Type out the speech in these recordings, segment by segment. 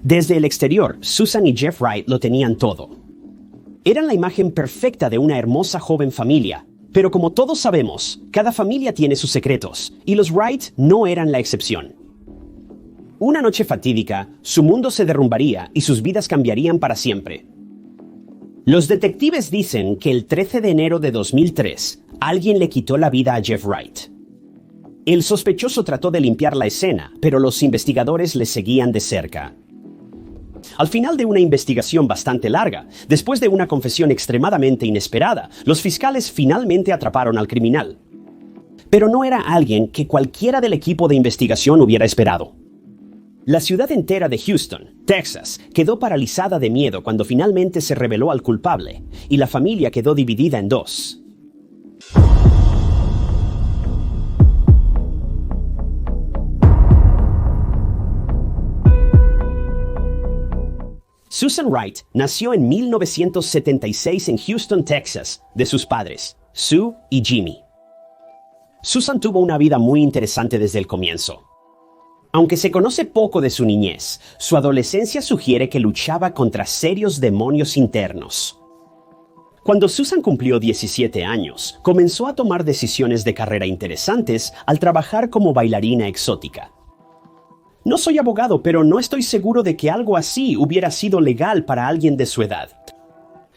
Desde el exterior, Susan y Jeff Wright lo tenían todo. Eran la imagen perfecta de una hermosa joven familia, pero como todos sabemos, cada familia tiene sus secretos, y los Wright no eran la excepción. Una noche fatídica, su mundo se derrumbaría y sus vidas cambiarían para siempre. Los detectives dicen que el 13 de enero de 2003, alguien le quitó la vida a Jeff Wright. El sospechoso trató de limpiar la escena, pero los investigadores le seguían de cerca. Al final de una investigación bastante larga, después de una confesión extremadamente inesperada, los fiscales finalmente atraparon al criminal. Pero no era alguien que cualquiera del equipo de investigación hubiera esperado. La ciudad entera de Houston, Texas, quedó paralizada de miedo cuando finalmente se reveló al culpable, y la familia quedó dividida en dos. Susan Wright nació en 1976 en Houston, Texas, de sus padres, Sue y Jimmy. Susan tuvo una vida muy interesante desde el comienzo. Aunque se conoce poco de su niñez, su adolescencia sugiere que luchaba contra serios demonios internos. Cuando Susan cumplió 17 años, comenzó a tomar decisiones de carrera interesantes al trabajar como bailarina exótica. No soy abogado, pero no estoy seguro de que algo así hubiera sido legal para alguien de su edad.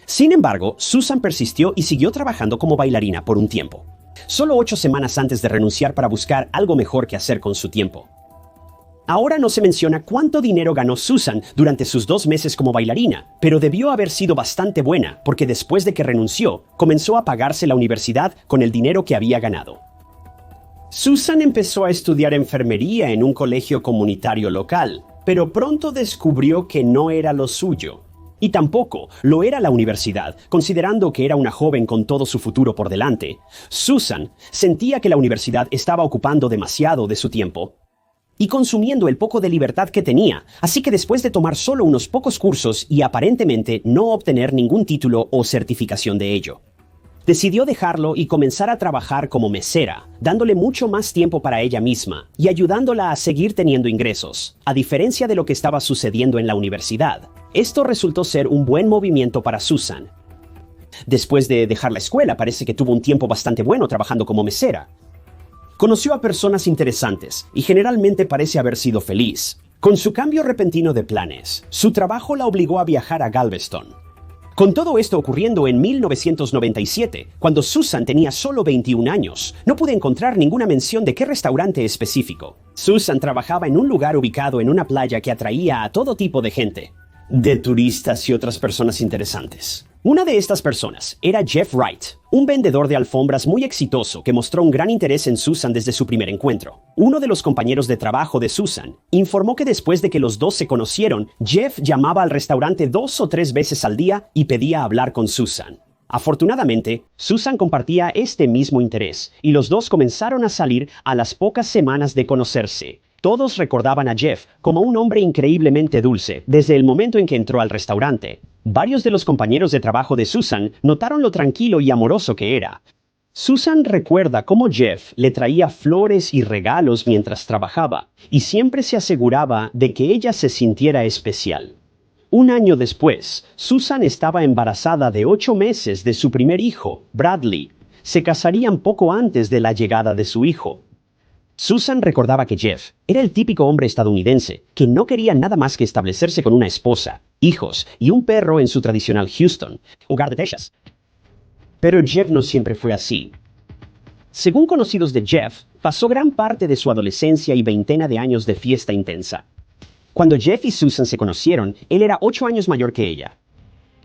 Sin embargo, Susan persistió y siguió trabajando como bailarina por un tiempo. Solo 8 semanas antes de renunciar para buscar algo mejor que hacer con su tiempo. Ahora no se menciona cuánto dinero ganó Susan durante sus 2 meses como bailarina, pero debió haber sido bastante buena porque después de que renunció, comenzó a pagarse la universidad con el dinero que había ganado. Susan empezó a estudiar enfermería en un colegio comunitario local, pero pronto descubrió que no era lo suyo. Y tampoco lo era la universidad, considerando que era una joven con todo su futuro por delante. Susan sentía que la universidad estaba ocupando demasiado de su tiempo y consumiendo el poco de libertad que tenía, así que después de tomar solo unos pocos cursos y aparentemente no obtener ningún título o certificación de ello, decidió dejarlo y comenzar a trabajar como mesera, dándole mucho más tiempo para ella misma y ayudándola a seguir teniendo ingresos, a diferencia de lo que estaba sucediendo en la universidad. Esto resultó ser un buen movimiento para Susan. Después de dejar la escuela, parece que tuvo un tiempo bastante bueno trabajando como mesera. Conoció a personas interesantes y generalmente parece haber sido feliz. Con su cambio repentino de planes, su trabajo la obligó a viajar a Galveston. Con todo esto ocurriendo en 1997, cuando Susan tenía solo 21 años, no pude encontrar ninguna mención de qué restaurante específico. Susan trabajaba en un lugar ubicado en una playa que atraía a todo tipo de gente, de turistas y otras personas interesantes. Una de estas personas era Jeff Wright, un vendedor de alfombras muy exitoso que mostró un gran interés en Susan desde su primer encuentro. Uno de los compañeros de trabajo de Susan informó que después de que los dos se conocieron, Jeff llamaba al restaurante 2 o 3 veces al día y pedía hablar con Susan. Afortunadamente, Susan compartía este mismo interés y los dos comenzaron a salir a las pocas semanas de conocerse. Todos recordaban a Jeff como un hombre increíblemente dulce desde el momento en que entró al restaurante. Varios de los compañeros de trabajo de Susan notaron lo tranquilo y amoroso que era. Susan recuerda cómo Jeff le traía flores y regalos mientras trabajaba, y siempre se aseguraba de que ella se sintiera especial. Un año después, Susan estaba embarazada de 8 meses de su primer hijo, Bradley. Se casarían poco antes de la llegada de su hijo. Susan recordaba que Jeff era el típico hombre estadounidense que no quería nada más que establecerse con una esposa, hijos y un perro en su tradicional Houston, hogar de Texas. Pero Jeff no siempre fue así. Según conocidos de Jeff, pasó gran parte de su adolescencia y veintena de años de fiesta intensa. Cuando Jeff y Susan se conocieron, él era 8 años mayor que ella.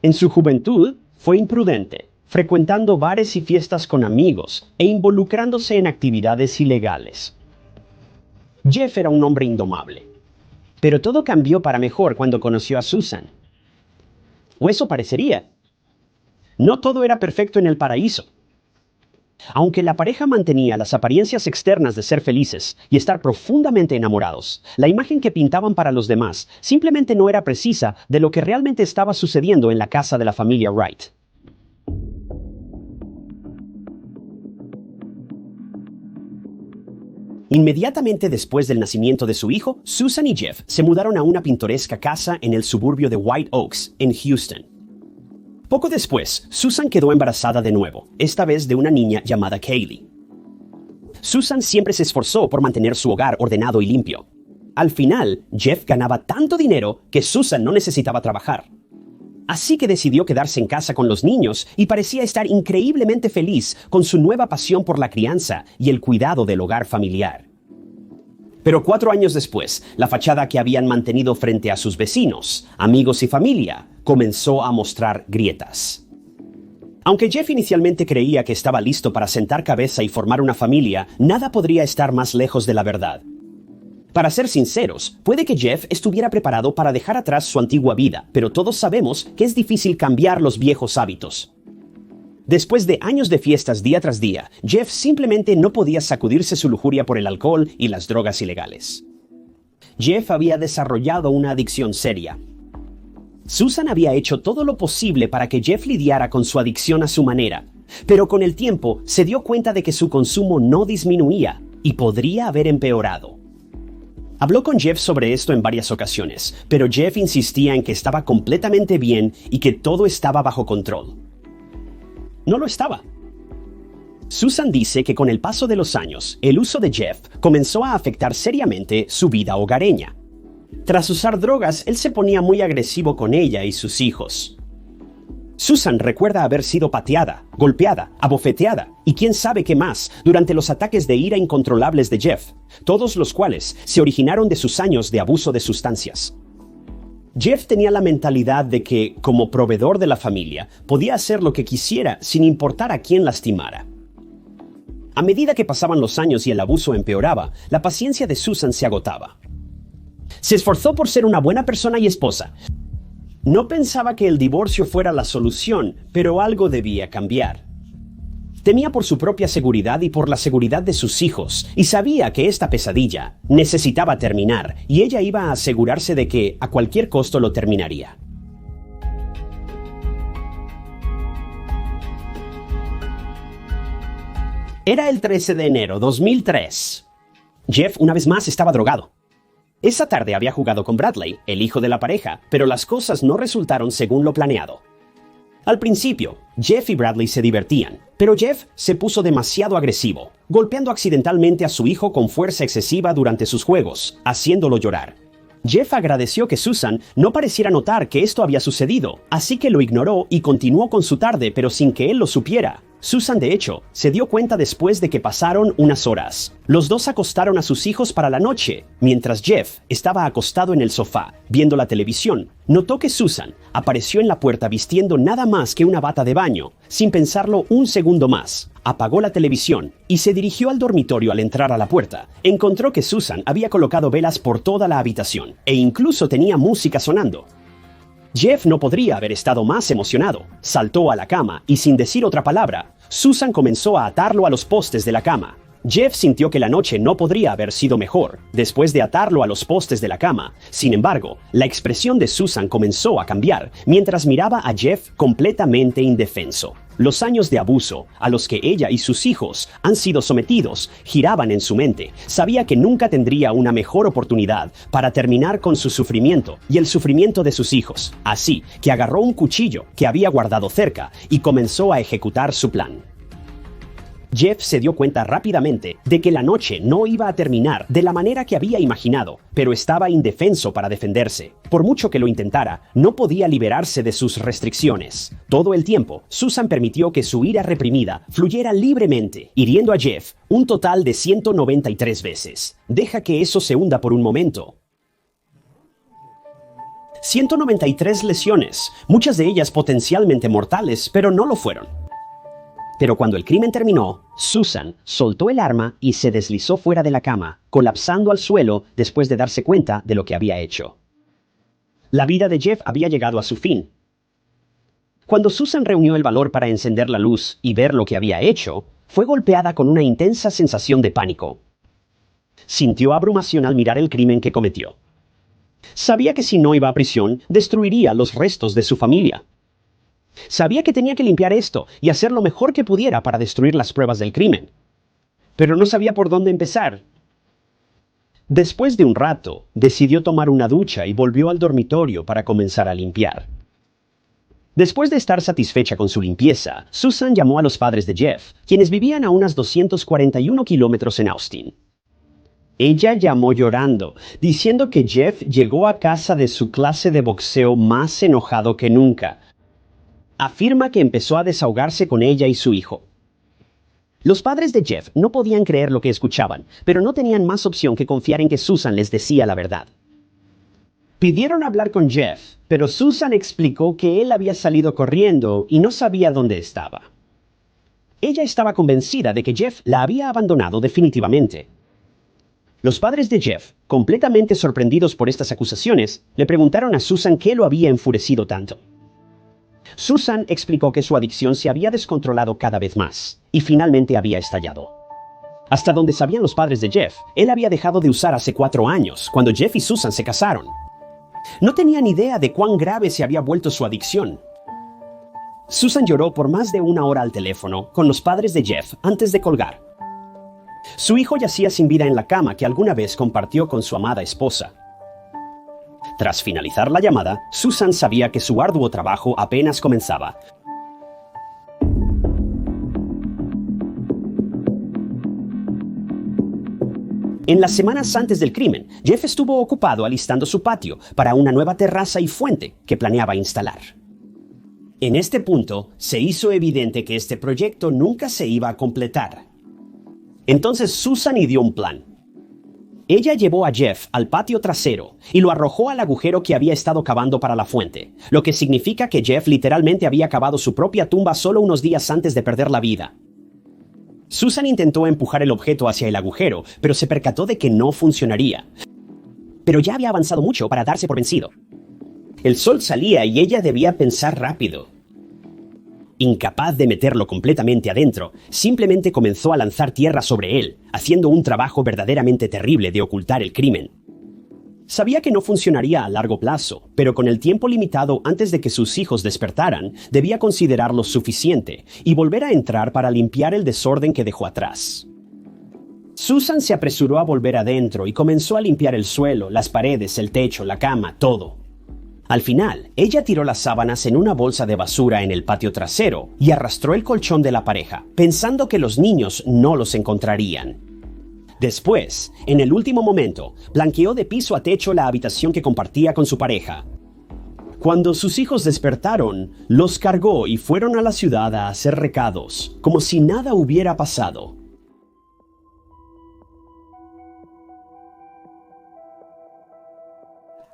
En su juventud, fue imprudente, frecuentando bares y fiestas con amigos e involucrándose en actividades ilegales. Jeff era un hombre indomable, pero todo cambió para mejor cuando conoció a Susan. O eso parecería. No todo era perfecto en el paraíso. Aunque la pareja mantenía las apariencias externas de ser felices y estar profundamente enamorados, la imagen que pintaban para los demás simplemente no era precisa de lo que realmente estaba sucediendo en la casa de la familia Wright. Inmediatamente después del nacimiento de su hijo, Susan y Jeff se mudaron a una pintoresca casa en el suburbio de White Oaks, en Houston. Poco después, Susan quedó embarazada de nuevo, esta vez de una niña llamada Kaylee. Susan siempre se esforzó por mantener su hogar ordenado y limpio. Al final, Jeff ganaba tanto dinero que Susan no necesitaba trabajar. Así que decidió quedarse en casa con los niños y parecía estar increíblemente feliz con su nueva pasión por la crianza y el cuidado del hogar familiar. Pero 4 años después, la fachada que habían mantenido frente a sus vecinos, amigos y familia comenzó a mostrar grietas. Aunque Jeff inicialmente creía que estaba listo para sentar cabeza y formar una familia, nada podría estar más lejos de la verdad. Para ser sinceros, puede que Jeff estuviera preparado para dejar atrás su antigua vida, pero todos sabemos que es difícil cambiar los viejos hábitos. Después de años de fiestas día tras día, Jeff simplemente no podía sacudirse su lujuria por el alcohol y las drogas ilegales. Jeff había desarrollado una adicción seria. Susan había hecho todo lo posible para que Jeff lidiara con su adicción a su manera, pero con el tiempo se dio cuenta de que su consumo no disminuía y podría haber empeorado. Habló con Jeff sobre esto en varias ocasiones, pero Jeff insistía en que estaba completamente bien y que todo estaba bajo control. No lo estaba. Susan dice que con el paso de los años, el uso de Jeff comenzó a afectar seriamente su vida hogareña. Tras usar drogas, él se ponía muy agresivo con ella y sus hijos. Susan recuerda haber sido pateada, golpeada, abofeteada y quién sabe qué más durante los ataques de ira incontrolables de Jeff, todos los cuales se originaron de sus años de abuso de sustancias. Jeff tenía la mentalidad de que, como proveedor de la familia, podía hacer lo que quisiera sin importar a quién lastimara. A medida que pasaban los años y el abuso empeoraba, la paciencia de Susan se agotaba. Se esforzó por ser una buena persona y esposa. No pensaba que el divorcio fuera la solución, pero algo debía cambiar. Temía por su propia seguridad y por la seguridad de sus hijos, y sabía que esta pesadilla necesitaba terminar, y ella iba a asegurarse de que, a cualquier costo, lo terminaría. Era el 13 de enero 2003. Jeff una vez más estaba drogado. Esa tarde había jugado con Bradley, el hijo de la pareja, pero las cosas no resultaron según lo planeado. Al principio, Jeff y Bradley se divertían, pero Jeff se puso demasiado agresivo, golpeando accidentalmente a su hijo con fuerza excesiva durante sus juegos, haciéndolo llorar. Jeff agradeció que Susan no pareciera notar que esto había sucedido, así que lo ignoró y continuó con su tarde, pero sin que él lo supiera. Susan, de hecho, se dio cuenta después de que pasaron unas horas. Los dos acostaron a sus hijos para la noche. Mientras Jeff estaba acostado en el sofá, viendo la televisión, notó que Susan apareció en la puerta vistiendo nada más que una bata de baño. Sin pensarlo un segundo más, apagó la televisión y se dirigió al dormitorio. Al entrar a la puerta, encontró que Susan había colocado velas por toda la habitación e incluso tenía música sonando. Jeff no podría haber estado más emocionado. Saltó a la cama y sin decir otra palabra, Susan comenzó a atarlo a los postes de la cama. Jeff sintió que la noche no podría haber sido mejor después de atarlo a los postes de la cama. Sin embargo, la expresión de Susan comenzó a cambiar mientras miraba a Jeff completamente indefenso. Los años de abuso a los que ella y sus hijos han sido sometidos giraban en su mente. Sabía que nunca tendría una mejor oportunidad para terminar con su sufrimiento y el sufrimiento de sus hijos. Así que agarró un cuchillo que había guardado cerca y comenzó a ejecutar su plan. Jeff se dio cuenta rápidamente de que la noche no iba a terminar de la manera que había imaginado, pero estaba indefenso para defenderse. Por mucho que lo intentara, no podía liberarse de sus restricciones. Todo el tiempo, Susan permitió que su ira reprimida fluyera libremente, hiriendo a Jeff un total de 193 veces. Deja que eso se hunda por un momento. 193 lesiones, muchas de ellas potencialmente mortales, pero no lo fueron. Pero cuando el crimen terminó, Susan soltó el arma y se deslizó fuera de la cama, colapsando al suelo después de darse cuenta de lo que había hecho. La vida de Jeff había llegado a su fin. Cuando Susan reunió el valor para encender la luz y ver lo que había hecho, fue golpeada con una intensa sensación de pánico. Sintió abrumación al mirar el crimen que cometió. Sabía que si no iba a prisión, destruiría los restos de su familia. Sabía que tenía que limpiar esto y hacer lo mejor que pudiera para destruir las pruebas del crimen. Pero no sabía por dónde empezar. Después de un rato, decidió tomar una ducha y volvió al dormitorio para comenzar a limpiar. Después de estar satisfecha con su limpieza, Susan llamó a los padres de Jeff, quienes vivían a unos 241 kilómetros en Austin. Ella llamó llorando, diciendo que Jeff llegó a casa de su clase de boxeo más enojado que nunca. Afirma que empezó a desahogarse con ella y su hijo. Los padres de Jeff no podían creer lo que escuchaban, pero no tenían más opción que confiar en que Susan les decía la verdad. Pidieron hablar con Jeff, pero Susan explicó que él había salido corriendo y no sabía dónde estaba. Ella estaba convencida de que Jeff la había abandonado definitivamente. Los padres de Jeff, completamente sorprendidos por estas acusaciones, le preguntaron a Susan qué lo había enfurecido tanto. Susan explicó que su adicción se había descontrolado cada vez más y finalmente había estallado. Hasta donde sabían los padres de Jeff, él había dejado de usar hace 4 años, cuando Jeff y Susan se casaron. No tenían idea de cuán grave se había vuelto su adicción. Susan lloró por más de 1 hora al teléfono con los padres de Jeff antes de colgar. Su hijo yacía sin vida en la cama que alguna vez compartió con su amada esposa. Tras finalizar la llamada, Susan sabía que su arduo trabajo apenas comenzaba. En las semanas antes del crimen, Jeff estuvo ocupado alistando su patio para una nueva terraza y fuente que planeaba instalar. En este punto, se hizo evidente que este proyecto nunca se iba a completar. Entonces Susan ideó un plan. Ella llevó a Jeff al patio trasero y lo arrojó al agujero que había estado cavando para la fuente, lo que significa que Jeff literalmente había cavado su propia tumba solo unos días antes de perder la vida. Susan intentó empujar el objeto hacia el agujero, pero se percató de que no funcionaría. Pero ya había avanzado mucho para darse por vencido. El sol salía y ella debía pensar rápido. Incapaz de meterlo completamente adentro, simplemente comenzó a lanzar tierra sobre él, haciendo un trabajo verdaderamente terrible de ocultar el crimen. Sabía que no funcionaría a largo plazo, pero con el tiempo limitado antes de que sus hijos despertaran, debía considerarlo suficiente y volver a entrar para limpiar el desorden que dejó atrás. Susan se apresuró a volver adentro y comenzó a limpiar el suelo, las paredes, el techo, la cama, todo. Al final, ella tiró las sábanas en una bolsa de basura en el patio trasero y arrastró el colchón de la pareja, pensando que los niños no los encontrarían. Después, en el último momento, blanqueó de piso a techo la habitación que compartía con su pareja. Cuando sus hijos despertaron, los cargó y fueron a la ciudad a hacer recados, como si nada hubiera pasado.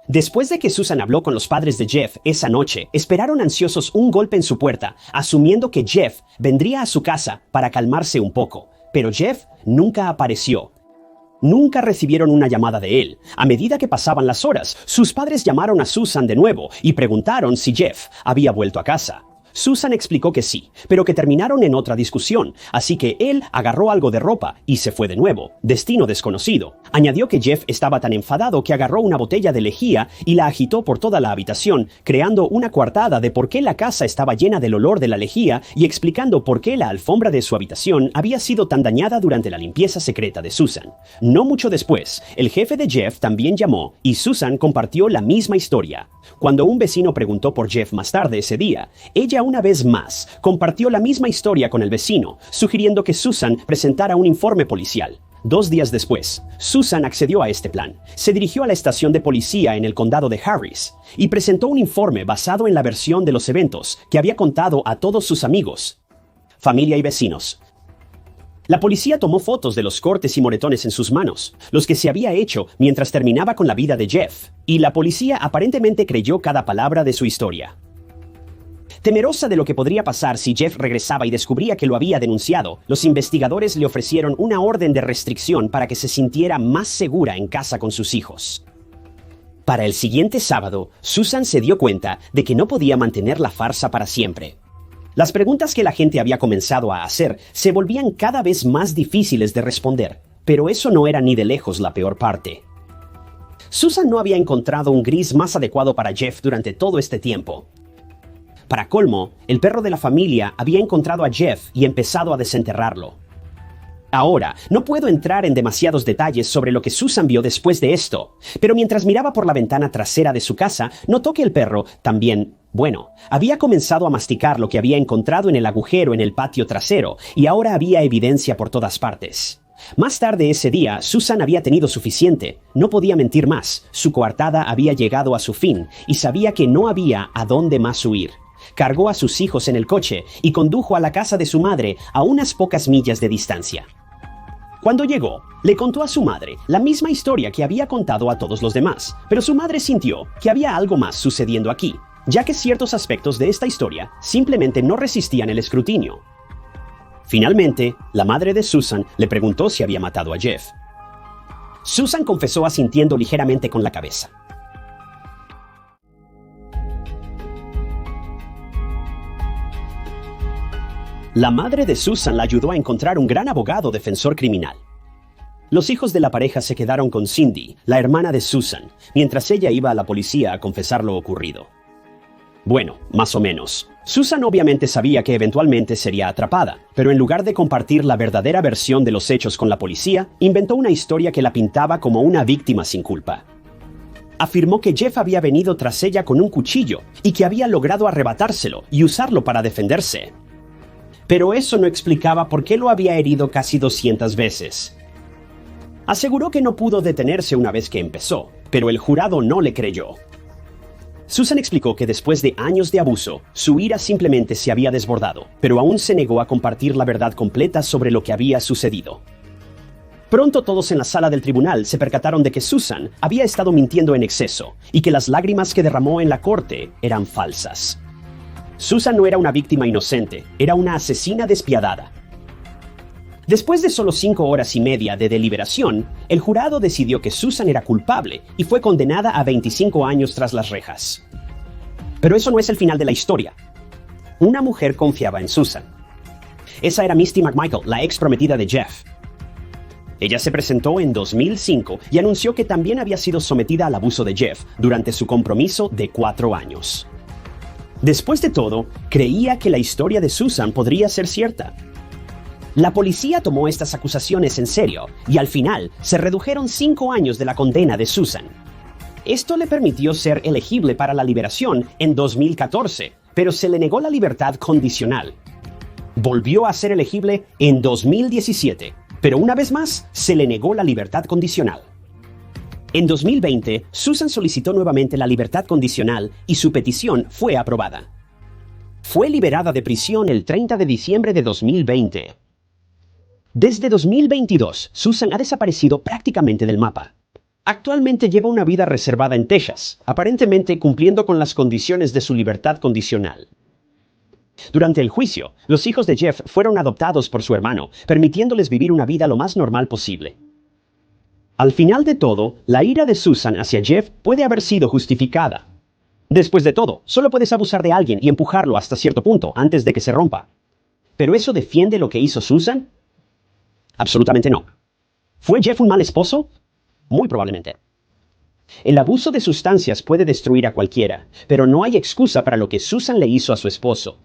Después de que Susan habló con los padres de Jeff esa noche, esperaron ansiosos un golpe en su puerta, asumiendo que Jeff vendría a su casa para calmarse un poco. Pero Jeff nunca apareció. Nunca recibieron una llamada de él. A medida que pasaban las horas, sus padres llamaron a Susan de nuevo y preguntaron si Jeff había vuelto a casa. Susan explicó que sí, pero que terminaron en otra discusión, así que él agarró algo de ropa y se fue de nuevo, destino desconocido. Añadió que Jeff estaba tan enfadado que agarró una botella de lejía y la agitó por toda la habitación, creando una coartada de por qué la casa estaba llena del olor de la lejía y explicando por qué la alfombra de su habitación había sido tan dañada durante la limpieza secreta de Susan. No mucho después, el jefe de Jeff también llamó y Susan compartió la misma historia. Cuando un vecino preguntó por Jeff más tarde ese día, ella una vez más compartió la misma historia con el vecino, sugiriendo que Susan presentara un informe policial. 2 días después, Susan accedió a este plan. Se dirigió a la estación de policía en el condado de Harris y presentó un informe basado en la versión de los eventos que había contado a todos sus amigos, familia y vecinos. La policía tomó fotos de los cortes y moretones en sus manos, los que se había hecho mientras terminaba con la vida de Jeff, y la policía aparentemente creyó cada palabra de su historia. Temerosa de lo que podría pasar si Jeff regresaba y descubría que lo había denunciado, los investigadores le ofrecieron una orden de restricción para que se sintiera más segura en casa con sus hijos. Para el siguiente sábado, Susan se dio cuenta de que no podía mantener la farsa para siempre. Las preguntas que la gente había comenzado a hacer se volvían cada vez más difíciles de responder, pero eso no era ni de lejos la peor parte. Susan no había encontrado un gris más adecuado para Jeff durante todo este tiempo. Para colmo, el perro de la familia había encontrado a Jeff y empezado a desenterrarlo. Ahora, no puedo entrar en demasiados detalles sobre lo que Susan vio después de esto, pero mientras miraba por la ventana trasera de su casa, notó que el perro también, había comenzado a masticar lo que había encontrado en el agujero en el patio trasero, y ahora había evidencia por todas partes. Más tarde ese día, Susan había tenido suficiente. No podía mentir más. Su coartada había llegado a su fin, y sabía que no había a dónde más huir. Cargó a sus hijos en el coche y condujo a la casa de su madre a unas pocas millas de distancia. Cuando llegó, le contó a su madre la misma historia que había contado a todos los demás, pero su madre sintió que había algo más sucediendo aquí, ya que ciertos aspectos de esta historia simplemente no resistían el escrutinio. Finalmente, la madre de Susan le preguntó si había matado a Jeff. Susan confesó asintiendo ligeramente con la cabeza. La madre de Susan la ayudó a encontrar un gran abogado defensor criminal. Los hijos de la pareja se quedaron con Cindy, la hermana de Susan, mientras ella iba a la policía a confesar lo ocurrido. Más o menos. Susan obviamente sabía que eventualmente sería atrapada, pero en lugar de compartir la verdadera versión de los hechos con la policía, inventó una historia que la pintaba como una víctima sin culpa. Afirmó que Jeff había venido tras ella con un cuchillo y que había logrado arrebatárselo y usarlo para defenderse. Pero eso no explicaba por qué lo había herido casi 200 veces. Aseguró que no pudo detenerse una vez que empezó, pero el jurado no le creyó. Susan explicó que después de años de abuso, su ira simplemente se había desbordado, pero aún se negó a compartir la verdad completa sobre lo que había sucedido. Pronto todos en la sala del tribunal se percataron de que Susan había estado mintiendo en exceso y que las lágrimas que derramó en la corte eran falsas. Susan no era una víctima inocente, era una asesina despiadada. Después de solo 5 horas y media de deliberación, el jurado decidió que Susan era culpable y fue condenada a 25 años tras las rejas. Pero eso no es el final de la historia. Una mujer confiaba en Susan. Esa era Misty McMichael, la ex prometida de Jeff. Ella se presentó en 2005 y anunció que también había sido sometida al abuso de Jeff durante su compromiso de 4 años. Después de todo, creía que la historia de Susan podría ser cierta. La policía tomó estas acusaciones en serio y al final se redujeron 5 años de la condena de Susan. Esto le permitió ser elegible para la liberación en 2014, pero se le negó la libertad condicional. Volvió a ser elegible en 2017, pero una vez más se le negó la libertad condicional. En 2020, Susan solicitó nuevamente la libertad condicional y su petición fue aprobada. Fue liberada de prisión el 30 de diciembre de 2020. Desde 2022, Susan ha desaparecido prácticamente del mapa. Actualmente lleva una vida reservada en Texas, aparentemente cumpliendo con las condiciones de su libertad condicional. Durante el juicio, los hijos de Jeff fueron adoptados por su hermano, permitiéndoles vivir una vida lo más normal posible. Al final de todo, la ira de Susan hacia Jeff puede haber sido justificada. Después de todo, solo puedes abusar de alguien y empujarlo hasta cierto punto antes de que se rompa. ¿Pero eso defiende lo que hizo Susan? Absolutamente no. ¿Fue Jeff un mal esposo? Muy probablemente. El abuso de sustancias puede destruir a cualquiera, pero no hay excusa para lo que Susan le hizo a su esposo.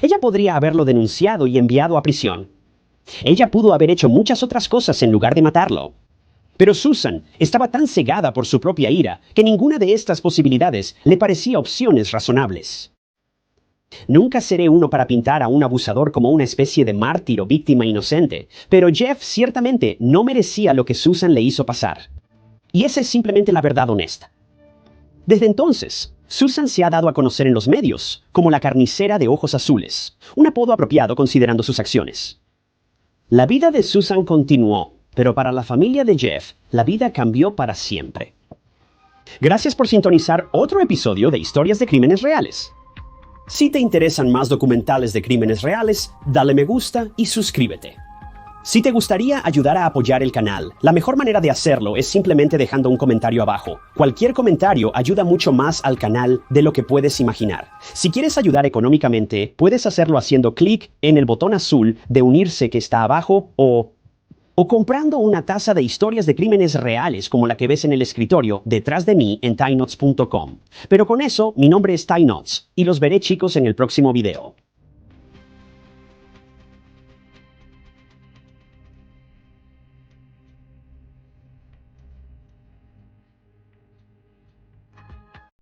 Ella podría haberlo denunciado y enviado a prisión. Ella pudo haber hecho muchas otras cosas en lugar de matarlo. Pero Susan estaba tan cegada por su propia ira que ninguna de estas posibilidades le parecía opciones razonables. Nunca seré uno para pintar a un abusador como una especie de mártir o víctima inocente, pero Jeff ciertamente no merecía lo que Susan le hizo pasar. Y esa es simplemente la verdad honesta. Desde entonces, Susan se ha dado a conocer en los medios como la carnicera de ojos azules, un apodo apropiado considerando sus acciones. La vida de Susan continuó, pero para la familia de Jeff, la vida cambió para siempre. Gracias por sintonizar otro episodio de Historias de Crímenes Reales. Si te interesan más documentales de crímenes reales, dale me gusta y suscríbete. Si te gustaría ayudar a apoyar el canal, la mejor manera de hacerlo es simplemente dejando un comentario abajo. Cualquier comentario ayuda mucho más al canal de lo que puedes imaginar. Si quieres ayudar económicamente, puedes hacerlo haciendo clic en el botón azul de unirse que está abajo o comprando una taza de historias de crímenes reales como la que ves en el escritorio detrás de mí en tynots.com. Pero con eso, mi nombre es Ty Notts y los veré chicos en el próximo video.